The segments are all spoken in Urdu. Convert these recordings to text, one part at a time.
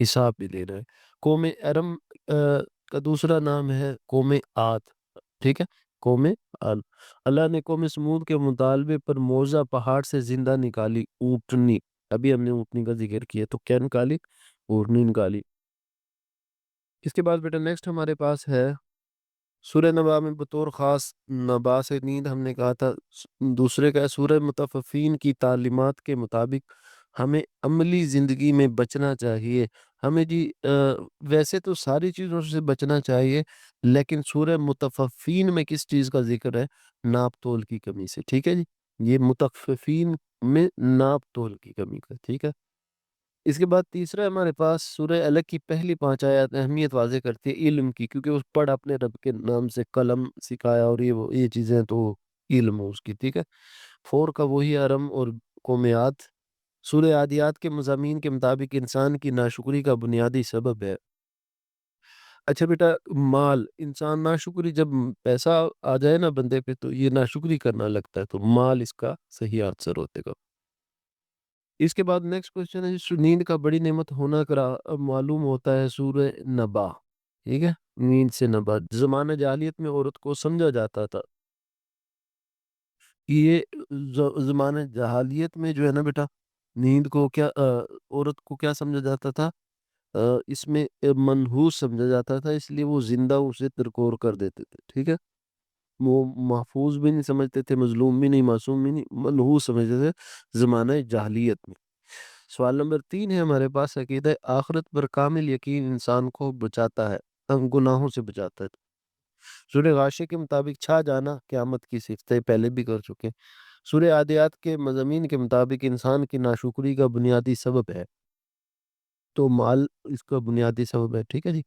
حساب بھی لینا ہے۔ قوم ارم کا دوسرا نام ہے قوم عاد، ٹھیک ہے، قوم عاد۔ اللہ نے قوم سمود کے مطالبے پر موزہ پہاڑ سے زندہ نکالی اونٹنی، ابھی ہم نے اونٹنی کا ذکر کیا، تو کیا نکالی؟ اونٹنی نکالی۔ اس کے بعد بیٹا نیکسٹ ہمارے پاس ہے سورہ نبا میں بطور خاص نبا سے نیند ہم نے کہا تھا، دوسرے کا ہے سورہ مطففین کی تعلیمات کے مطابق ہمیں عملی زندگی میں بچنا چاہیے۔ ہمیں جی ویسے تو ساری چیزوں سے بچنا چاہیے، لیکن سورہ مطففین میں کس چیز کا ذکر ہے؟ ناپ تول کی کمی سے، ٹھیک ہے جی، یہ مطففین میں ناپ تول کی کمی کا، ٹھیک ہے۔ اس کے بعد تیسرا ہمارے پاس سورہ الگ کی پہلی 5 آیات اہمیت واضح کرتی ہے علم کی، کیونکہ اس پڑھ اپنے رب کے نام سے قلم سکھایا، اور یہ چیزیں تو علم ہو اس کی، ٹھیک ہے۔ فور کا وہی ارم اور قوم عاد۔ سورہ عادیات کے مضامین کے مطابق انسان کی ناشکری کا بنیادی سبب ہے۔ اچھا بیٹا، مال، انسان ناشکری، جب پیسہ آ جائے نا بندے پہ تو یہ ناشکری کرنا لگتا ہے، تو مال اس کا صحیح آنسر ہوتے گا۔ اس کے بعد نیکسٹ کوشچن ہے نیند کا بڑی نعمت ہونا کرا معلوم ہوتا ہے سورہ نبا، ٹھیک ہے، نیند سے نبا۔ زمانہ جاہلیت میں عورت کو سمجھا جاتا تھا، یہ زمانہ جاہلیت میں جو ہے نا بیٹا، نیند کو کیا عورت کو کیا سمجھا جاتا تھا؟ اس میں منحوس سمجھا جاتا تھا، اس لیے وہ زندہ اسے ترکور کر دیتے تھے، ٹھیک ہے۔ وہ محفوظ بھی نہیں سمجھتے تھے، مظلوم بھی نہیں، معصوم بھی نہیں، منحوس سمجھتے تھے زمانہ جاہلیت میں۔ سوال نمبر 3 ہے ہمارے پاس، عقیدہ آخرت پر کامل یقین انسان کو بچاتا ہے، گناہوں سے بچاتا ہے۔ سورہ غاشیہ کے مطابق چھا جانا قیامت کی صفتیں پہلے بھی کر چکے۔ سورہ عادیات کے مضامین کے مطابق انسان کی ناشکری کا بنیادی سبب ہے، تو مال اس کا بنیادی سبب ہے، ٹھیک ہے جی۔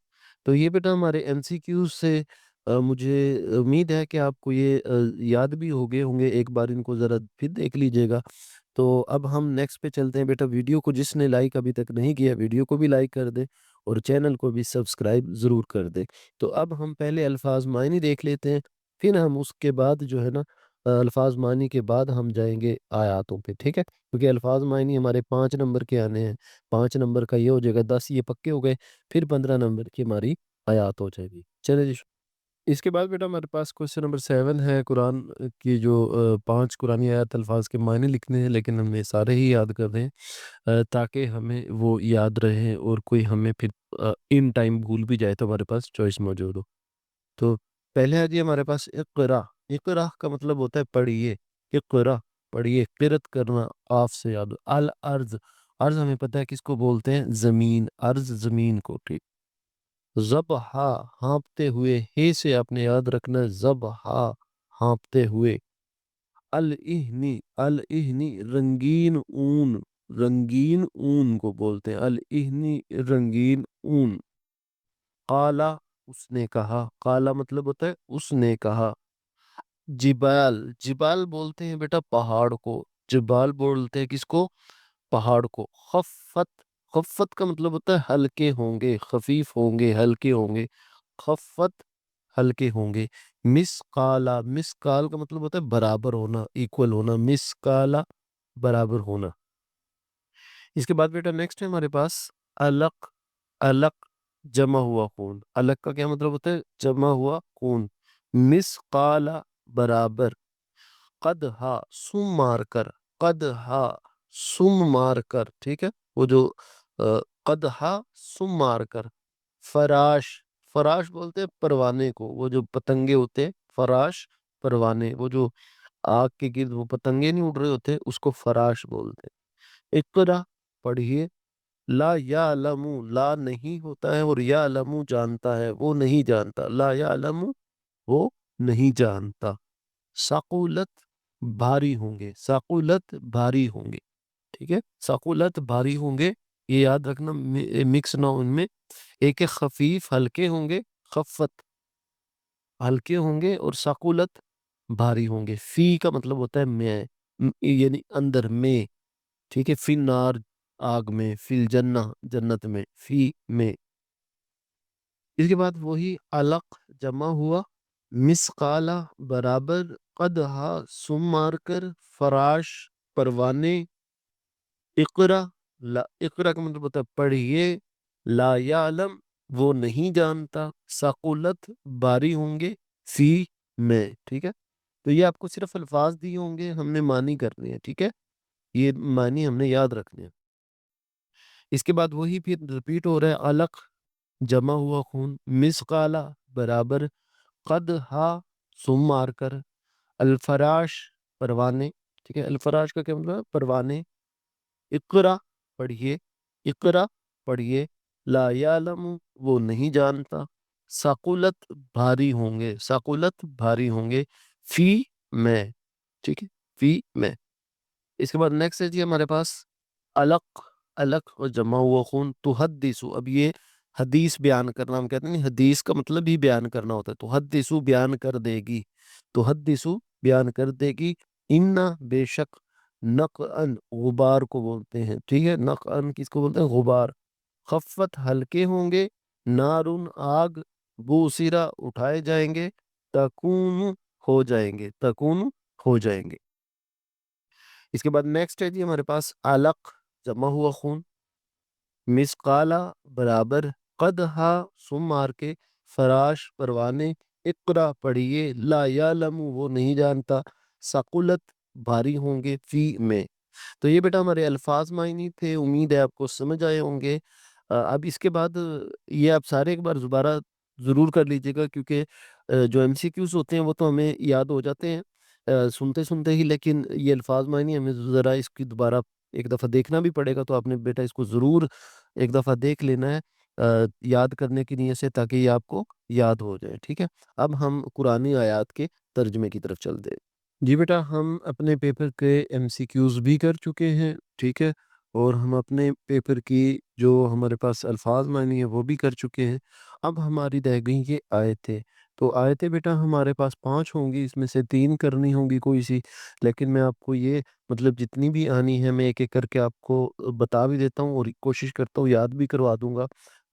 تو یہ بیٹا ہمارے این سی کیوز سے مجھے امید ہے کہ آپ کو یہ یاد بھی ہو گئے ہوں گے، ایک بار ان کو ذرا پھر دیکھ لیجئے گا۔ تو اب ہم نیکسٹ پہ چلتے ہیں بیٹا۔ ویڈیو کو جس نے لائک ابھی تک نہیں کیا، ویڈیو کو بھی لائک کر دے اور چینل کو بھی سبسکرائب ضرور کر دے۔ تو اب ہم پہلے الفاظ معنی دیکھ لیتے ہیں، پھر ہم اس کے بعد جو ہے نا الفاظ معنی کے بعد ہم جائیں گے آیاتوں پہ، ٹھیک ہے، کیونکہ الفاظ معنی ہمارے 5 نمبر کے آنے ہیں، 5 نمبر کا یہ ہو جائے گا، 10 یہ پکے ہو گئے، پھر 15 نمبر کی ہماری آیات ہو جائے گی۔ چلے جی، اس کے بعد بیٹا ہمارے پاس کوشچن نمبر 7 ہے، قرآن کی جو 5 قرآنی آیات الفاظ کے معنی لکھنے ہیں، لیکن ہمیں سارے ہی یاد کر رہے ہیں تاکہ ہمیں وہ یاد رہے اور کوئی ہمیں پھر ان ٹائم بھول بھی جائے تو ہمارے پاس چوائس موجود ہو۔ تو پہلے ہے جی ہمارے پاس اقرا۔ اقرا کا مطلب ہوتا ہے پڑھیے، اقرا پڑھیے، قرت کرنا، آف سے یاد۔ الارض، ارض ہمیں پتہ ہے کس کو بولتے ہیں؟ زمین، ارض زمین کو، ٹھیک۔ ضبحا، ہانپتے ہوئے، ہی سے آپ نے یاد رکھنا ہے، ضبحا ہانپتے ہوئے۔ الہنی، الہنی رنگین اون، رنگین اون کو بولتے ہیں الہنی، رنگین اون۔ قالا، اس نے کہا، قالا مطلب ہوتا ہے اس نے کہا۔ جبال، جبال بولتے ہیں بیٹا پہاڑ کو، جبال بولتے ہیں کس کو؟ پہاڑ کو۔ خفت، خفت کا مطلب ہوتا ہے ہلکے ہوں گے، خفیف ہوں گے، ہلکے ہوں گے، خفت ہلکے ہوں گے۔ مسقالا، مسقال کا مطلب ہوتا ہے برابر ہونا، ایکول ہونا، مسقالا برابر ہونا۔ اس کے بعد بیٹا نیکسٹ ہے ہمارے پاس علق، علق جمع ہوا خون۔ علق کا کیا مطلب ہوتا ہے؟ جمع ہوا خون۔ مسقالا برابر، قدہا سم مار کر، قدہا سم مار کر، ٹھیک ہے، وہ جو قدہا سم مار کر۔ فراش، فراش بولتے ہیں پروانے کو، وہ جو پتنگے ہوتے ہیں، فراش پروانے، وہ جو آگ کے گرد وہ پتنگے نہیں اڑ رہے ہوتے، اس کو فراش بولتے ہیں۔ اقرا پڑھیے۔ لا یعلم، لا نہیں ہوتا ہے، اور یعلم جانتا ہے، وہ نہیں جانتا، لا یعلم وہ نہیں جانتا۔ ثقولت بھاری ہوں گے، ثقولت بھاری ہوں گے، ٹھیک ہے، ثقولت بھاری ہوں گے، یہ یاد رکھنا، مکس نہ ان میں، ایک خفیف ہلکے ہوں گے، خفت ہلکے ہوں گے، اور ثقولت بھاری ہوں گے۔ فی کا مطلب ہوتا ہے میں، یعنی اندر میں، ٹھیک ہے، فی النار آگ میں، فی الجنہ جنت میں، فی میں۔ اس کے بعد وہی علق جمع ہوا، مسقالہ برابر، قدہا سم مار کر، فراش پروانے۔ اقرا، اقرا کا مطلب ہوتا ہے پڑھیے، لا یعلم وہ نہیں جانتا، ثقلت بھاری ہوں گے، فی میں، ٹھیک ہے۔ تو یہ آپ کو صرف الفاظ دیے ہوں گے، ہم نے معنی کرنے ہیں، ٹھیک ہے، یہ معنی ہم نے یاد رکھنے ہیں۔ اس کے بعد وہی پھر رپیٹ ہو رہا ہے، علق جمع ہوا خون، مسقالہ برابر، قد ہا سم مار کر، الفراش پروانے، ٹھیک ہے، الفراش کا کیا مطلب ہے؟ پروانے، اقرا پڑھیے، اقرا پڑھیے، لا یعلم وہ نہیں جانتا، ثقلت بھاری ہوں گے، ثقلت بھاری ہوں گے، فی میں، ٹھیک ہے، فی میں۔ اس کے بعد نیکسٹ ہے جی ہمارے پاس علق، علق اور جمع ہوا خون، تحدثو، اب یہ حدیث بیان کرنا، ہم کہتے ہیں حدیث کا مطلب ہی بیان کرنا ہوتا ہے، تحدثو بیان کر دے گی، تحدثو بیان کر دے گی، انا بے شک، نقعن غبار کو بولتے ہیں، ٹھیک ہے، نقعن کس کو بولتے ہیں؟ غبار، خفت ہلکے ہوں گے، نارن آگ، بوسیرا اٹھائے جائیں گے، تکون ہو جائیں گے، تکون ہو جائیں گے۔ اس کے بعد نیکسٹ ہے جی ہمارے پاس علق جمع ہوا خون، مسقالہ برابر، قدحا سم مار کے، فراش پروانے، اقرا پڑھیے، لا یعلم وہ نہیں جانتا، ثقلت بھاری ہوں گے، فی میں۔ تو یہ بیٹا ہمارے الفاظ معنی تھے، امید ہے آپ کو سمجھ آئے ہوں گے۔ اب اس کے بعد یہ آپ سارے ایک بار دوبارہ ضرور کر لیجیے گا، کیونکہ جو ایم سی کیوز ہوتے ہیں وہ تو ہمیں یاد ہو جاتے ہیں سنتے سنتے ہی، لیکن یہ الفاظ معنی ہمیں ذرا اس کی دوبارہ ایک دفعہ دیکھنا بھی پڑے گا، تو آپ نے بیٹا اس کو ضرور ایک دفعہ دیکھ لینا ہے یاد کرنے کی نیت سے، تاکہ یہ آپ کو یاد ہو جائے، ٹھیک ہے۔ اب ہم قرآنی آیات کے ترجمے کی طرف چلتے ہیں۔ جی بیٹا ہم اپنے پیپر کے ایم سی کیوز بھی کر چکے ہیں، ٹھیک ہے، اور ہم اپنے پیپر کی جو ہمارے پاس الفاظ معنی ہے وہ بھی کر چکے ہیں۔ اب ہماری رہ گئی یہ آیتیں، تو آیتیں بیٹا ہمارے پاس 5 ہوں گی، اس میں سے 3 کرنی ہوں گی کوئی سی، لیکن میں آپ کو یہ مطلب جتنی بھی آنی ہے میں ایک ایک کر کے آپ کو بتا بھی دیتا ہوں، اور کوشش کرتا ہوں یاد بھی کروا دوں گا،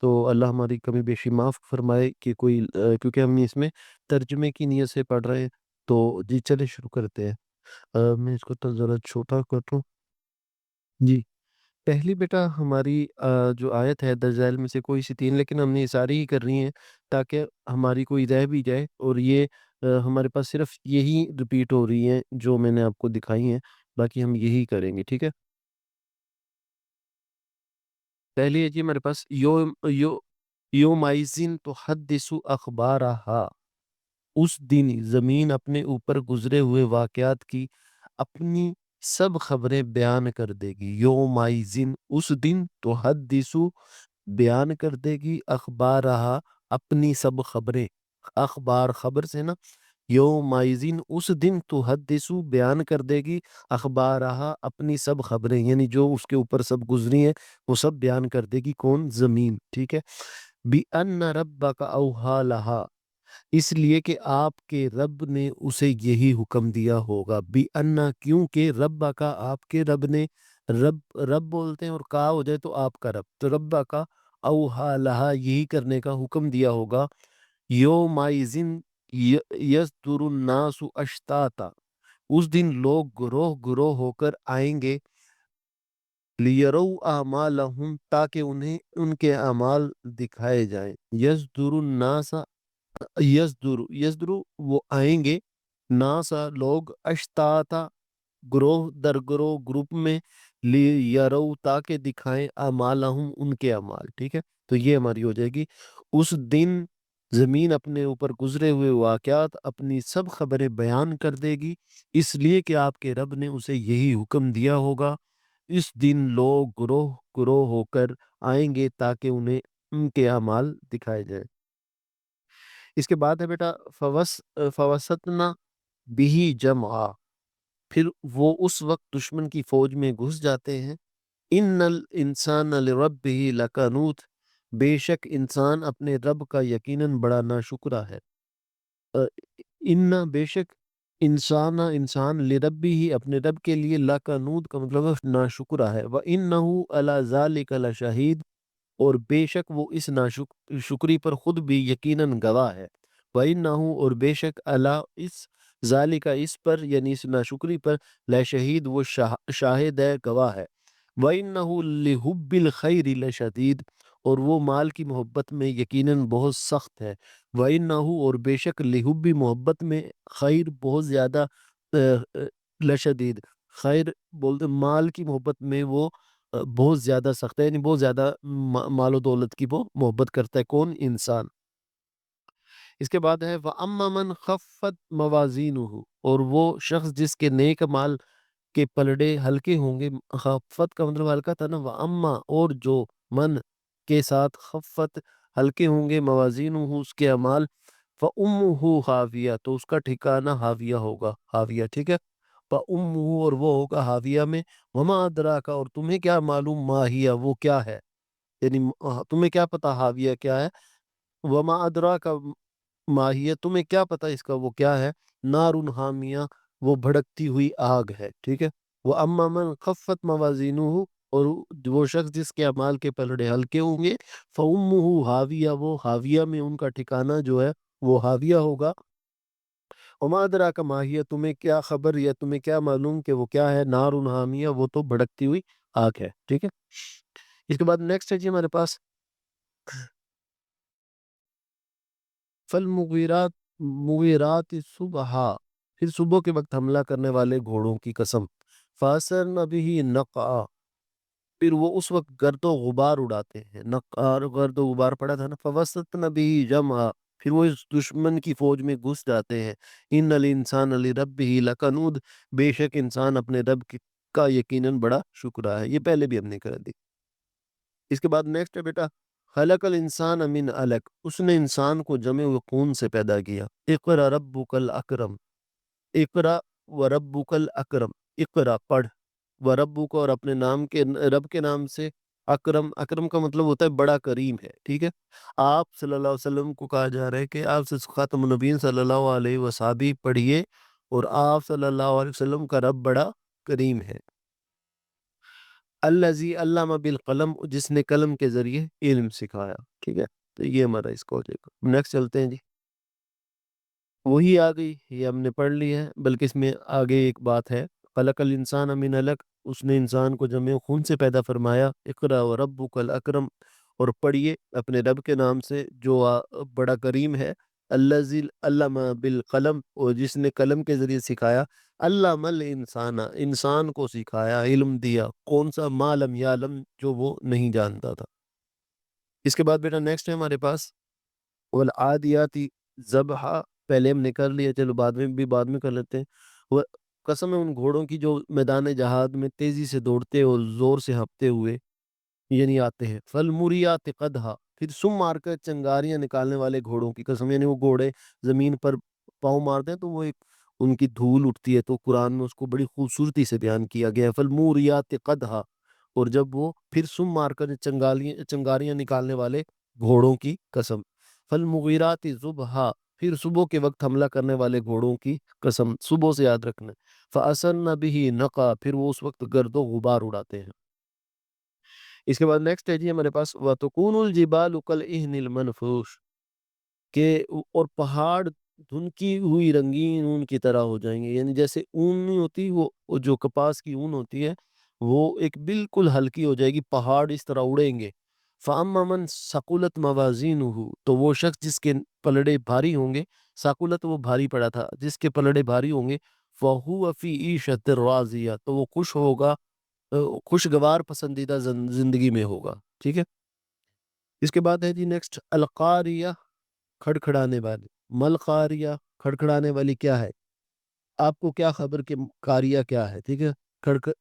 تو اللہ ہماری کمی بیشی معاف فرمائے کہ کوئی کیونکہ ہم اس میں ترجمے کی نیت سے پڑھ رہے ہیں۔ تو جی چلے شروع کرتے ہیں۔ میں اس کو تو ذرا چھوٹا کر دوں۔ جی پہلی بیٹا ہماری جو آیت ہے دجال میں سے کوئی سی 3، لیکن ہم نے یہ ساری ہی کرنی ہے تاکہ ہماری کوئی رہ بھی جائے، اور یہ ہمارے پاس صرف یہی ریپیٹ ہو رہی ہیں جو میں نے آپ کو دکھائی ہیں، باقی ہم یہی کریں گے، ٹھیک ہے۔ پہلی ہے جی ہمارے پاس یومئذ تحدث اخبارہا، اس دن زمین اپنے اوپر گزرے ہوئے واقعات کی اپنی سب خبریں بیان کر دے گی، یومئذ اس دن، تحدث بیان کر دے گی، اخبارہا اپنی سب خبریں، اخبار خبر سے نا، یومئذ اس دن، تحدث بیان کر دے گی، اخبارہا اپنی سب خبریں، یعنی جو اس کے اوپر سب گزری ہیں وہ سب بیان کر دے گی، کون؟ زمین، ٹھیک ہے۔ بِأَنَّ رَبَّكَ أَوْحَىٰ لَهَا، اس لیے کہ آپ کے رب نے اسے یہی حکم دیا ہوگا، بِأَنَّ کیونکہ رب کا آپ کے رب نے، رب رب بولتے ہیں اور کا ہو جائے تو آپ کا رب، تو رب کا اوہا لہا یہی کرنے کا حکم دیا ہوگا، یومئذ یصدر الناس اشتاتا، اس دن لوگ گروہ گروہ ہو کر آئیں گے، لیروا اعمالہم تاکہ انہیں ان کے اعمال دکھائے جائیں، یصدر الناس، یزدر وہ آئیں گے، ناسا لوگ، اشتاتا گروہ در گروہ گروپ میں، لیرو تاکہ دکھائیں، اعمالہم ان کے اعمال، ٹھیک ہے۔ تو یہ ہماری ہو جائے گی، اس دن زمین اپنے اوپر گزرے ہوئے واقعات اپنی سب خبریں بیان کر دے گی، اس لیے کہ آپ کے رب نے اسے یہی حکم دیا ہوگا، اس دن لوگ گروہ گروہ ہو کر آئیں گے تاکہ انہیں ان کے اعمال دکھائے جائیں۔ اس کے بعد ہے بیٹا فوسطنا بھی جمعا، پھر وہ اس وقت دشمن کی فوج میں گھس جاتے ہیں، ان الانسان لربہ لکنوت، بے شک انسان اپنے رب کا یقیناً بڑا ناشکرا ہے، ان بے شک انسان لربہ ہی اپنے رب کے لیے، لکنود کا مطلب ہے ناشکرا ہے، وَإِنَّهُ عَلَى ذَلِكَ لَشَهِيدٌ، اور بے شک وہ اس ناشکری پر خود بھی یقیناً گواہ ہے، وَإِنَّهُ اور بے شک عَلَى اس ذالک اس پر، یعنی اس ناشکری پر، لشہید وہ شاہد ہے، گواہ ہے، وَإِنَّهُ لِحُبِّ الْخَيْرِ لَشَدِيدٌ، اور وہ مال کی محبت میں یقیناً بہت سخت ہے، وَإِنَّهُ اور بے شک لِحُبِّ محبت میں خیر بہت زیادہ لشدید، خیر بولتے مال کی محبت میں وہ بہت زیادہ سخت ہے، یعنی بہت زیادہ مال و دولت کی وہ محبت کرتا ہے کون؟ انسان۔ اس کے بعد ہے وَأَمَّا مَنْ خَفَّتْ مَوَازِينُهُ اور وہ شخص جس کے نیک مال کے پلڑے ہلکے ہوں گے، خفت کا مطلب ہلکا تھا نا، وَأَمَّا اور جو من کے ساتھ خفت ہلکے ہوں گے موازینُهُ اس کے اعمال، فَأُمُّهُ حاویہ تو اس کا ٹھکانہ حاویہ ہوگا، حاویہ ٹھیک ہے، فَأُمُّهُ اور وہ ہوگا حاویہ میں، وَمَا أَدْرَاكَ اور تمہیں کیا معلوم ما ہیہ وہ کیا ہے، یعنی تمہیں کیا پتا حاویہ کیا ہے، وَمَا أَدْرَاكَ ماہیت تمہیں کیا پتہ اس کا وہ کیا ہے، نارن حامیہ وہ بھڑکتی ہوئی آگ ہے، ٹھیک ہے، وہ اما من خفت موازینہ اور وہ شخص جس کے اعمال کے پلڑے ہلکے ہوں گے، فَأُمُّهُ حاویہ وہ حاویہ میں ان کا ٹھکانہ جو ہے وہ حاویہ ہوگا، وما ادراک ماہیہ تمہیں کیا خبر یا تمہیں کیا معلوم کہ وہ کیا ہے، نارن حامیہ وہ تو بھڑکتی ہوئی آگ ہے، ٹھیک ہے۔ اس کے بعد نیکسٹ ہے جی ہمارے پاس فالمغیرات مغیرات صبح پھر صبح کے وقت حملہ کرنے والے گھوڑوں کی قسم، فاثرن به نقعا پھر وہ اس وقت گرد و غبار اڑاتے ہیں، نقعا گرد و غبار پڑا تھا نا، فوسطن به جمعا پھر وہ اس دشمن کی فوج میں گھس جاتے ہیں، ان الانسان لربه لکنود بے شک انسان اپنے رب کا یقیناً بڑا شکرا ہے، یہ پہلے بھی ہم نے کر دی۔ اس کے بعد نیکسٹ ہے بیٹا خلق الانسان من علق اس نے انسان کو جمع و خون سے پیدا کیا، اقرا ربک الاکرم اقرا و ربک الاکرم اقرا پڑھ و ربک اور اپنے نام کے رب کے نام سے، اکرم اکرم کا مطلب ہوتا ہے بڑا کریم ہے، ٹھیک ہے، آپ صلی اللہ علیہ وسلم کو کہا جا رہا ہے کہ آپ سے خاتم النبیین صلی اللہ علیہ وسلم پڑھیے اور آپ صلی اللہ علیہ وسلم کا رب بڑا کریم ہے، الذی علم بالقلم جس نے قلم کے ذریعے علم سکھایا، ٹھیک ہے، تو یہ ہمارا اس کو ہو جائے گا۔ نیکسٹ چلتے ہیں جی، وہی آ گئی یہ ہم نے پڑھ لی ہے، بلکہ اس میں آگے ایک بات ہے، خلق الانسان من علق اس نے انسان کو جمع خون سے پیدا فرمایا، اقرا و ربک الاکرم اور پڑھیے اپنے رب کے نام سے جو بڑا کریم ہے، الذی علم بالقلم اور جس نے قلم کے ذریعے سکھایا، علم الانسان انسان کو سکھایا، علم دیا، کون سا؟ ما لم یعلم جو وہ نہیں جانتا تھا۔ اس کے بعد بیٹا نیکسٹ ہے ہمارے پاس والعادیاتی ذبحا پہلے ہم نے کر لیا، چلو بعد میں کر لیتے ہیں، وہ قسم ہے ان گھوڑوں کی جو میدان جہاد میں تیزی سے دوڑتے اور زور سے ہانپتے ہوئے یعنی آتے ہیں، فالموریات قدحا پھر سم مار کر چنگاریاں نکالنے والے گھوڑوں کی قسم، یعنی وہ گھوڑے زمین پر پاؤں مارتے ہیں تو وہ ایک ان کی دھول اٹھتی ہے، تو قرآن میں اس کو بڑی خوبصورتی سے بیان کیا گیا ہے، فالموریات قدحا اور جب وہ پھر سم مار کر چنگاریاں نکالنے والے گھوڑوں کی قسم، فالمغیرات صبح پھر صبح کے وقت حملہ کرنے والے گھوڑوں کی قسم، صبح سے یاد رکھنا، فَأَثَرْنَ بِهِ نَقْعًا پھر وہ اس وقت گرد و غبار اڑاتے ہیں۔ اس کے بعد نیکسٹ ہے جی ہمارے پاس وَتُكُونُ الْجِبَالُ كَالْعِهْنِ الْمَنْفُوشِ کہ اور پہاڑ دھنکی ہوئی رنگین اون کی طرح ہو جائیں گے، یعنی جیسے اون نہیں ہوتی وہ جو کپاس کی اون ہوتی ہے وہ ایک بالکل ہلکی ہو جائے گی، پہاڑ اس طرح اڑیں گے، فَأَمَّا مَنْ ثَقُلَتْ مَوَازِينُهُ تو وہ شخص جس کے پلڑے بھاری ہوں گے، ثقلت وہ بھاری پڑا تھا، جس کے پلڑے بھاری ہوں گے، فَهُوَ فِي عِيشَةٍ رَاضِيَةٍ تو وہ خوش ہوگا، خوشگوار پسندیدہ زندگی میں ہوگا، ٹھیک ہے۔ اس کے بعد ہے جی نیکسٹ القاریہ کھڑکھڑانے والی، ملقاریہ کھڑکھڑانے والی کیا ہے، آپ کو کیا خبر کہ کاریہ کیا ہے، ٹھیک ہے،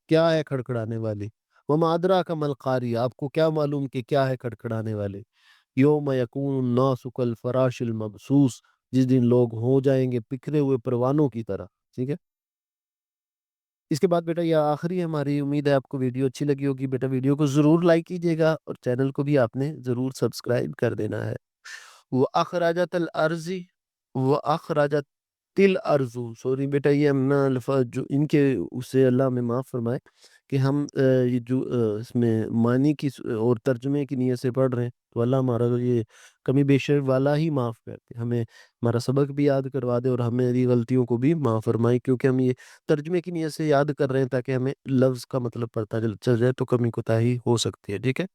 کیا ہے کھڑکھڑانے والی، وما ادراک ما القاریہ آپ کو کیا معلوم کہ کیا ہے کھڑکھڑانے والے، یوم یکون الناس کالفراش المبثوث جس دن لوگ ہو جائیں گے بکھرے ہوئے پروانوں کی طرح، ٹھیک ہے۔ اس کے بعد بیٹا یہ آخری ہے ہماری، امید ہے آپ کو ویڈیو اچھی لگی ہوگی، بیٹا ویڈیو کو ضرور لائک کیجیے گا اور چینل کو بھی آپ نے ضرور سبسکرائب کر دینا ہے۔ وہ اخراجت الارضی وہ اخراجت تل ارزو سوری بیٹا یہ ہم نا الفاظ جو ان کے اسے اللہ ہمیں معاف فرمائے کہ ہم یہ جو اس میں معنی کی اور ترجمے کی نیت سے پڑھ رہے ہیں تو اللہ ہمارا یہ کمی بیشر والا ہی معاف کرتے، ہمیں ہمارا سبق بھی یاد کروا دے اور ہماری غلطیوں کو بھی معاف فرمائے، کیونکہ ہم یہ ترجمے کی نیت سے یاد کر رہے ہیں تاکہ ہمیں لفظ کا مطلب پتہ چل جائے، تو کمی کوتاہی ہو سکتی ہے، ٹھیک ہے۔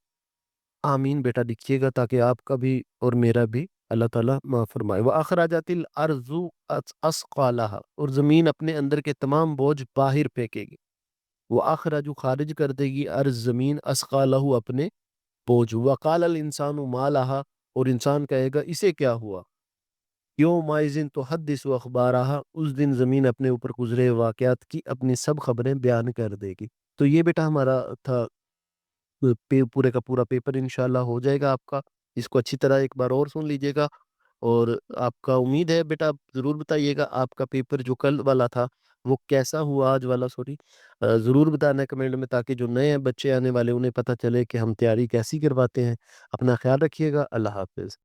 آمین بیٹا لکھیے گا تاکہ آپ کا بھی اور میرا بھی اللہ تعالیٰ معاف فرمائے۔ وَأَخْرَجَتِ الْأَرْضُ أَثْقَالَهَا، اور زمین اپنے اندر کے تمام بوجھ باہر پھینکے گی۔ وَأَخْرَجُ، خارج کر دے گی ارض زمین، أَثْقَالَهُ اپنے بوجھ۔ وَقَالَ الْإِنسَانُ مَا لَهَا، اور انسان کہے گا اسے کیا ہوا۔ یومئذ تحدث اخبارها، اس دن زمین اپنے اوپر گزرے واقعات کی اپنی سب خبریں بیان کر دے گی۔ تو یہ بیٹا ہمارا تھا پورے کا پورا پیپر انشاءاللہ ہو جائے گا آپ کا۔ اس کو اچھی طرح ایک بار اور سن لیجئے گا، اور آپ کا امید ہے بیٹا، آپ ضرور بتائیے گا آپ کا پیپر جو کل والا تھا وہ کیسا ہوا، آج والا سوری، ضرور بتانا ہے کمنٹ میں، تاکہ جو نئے بچے آنے والے انہیں پتہ چلے کہ ہم تیاری کیسی کرواتے ہیں۔ اپنا خیال رکھیے گا، اللہ حافظ۔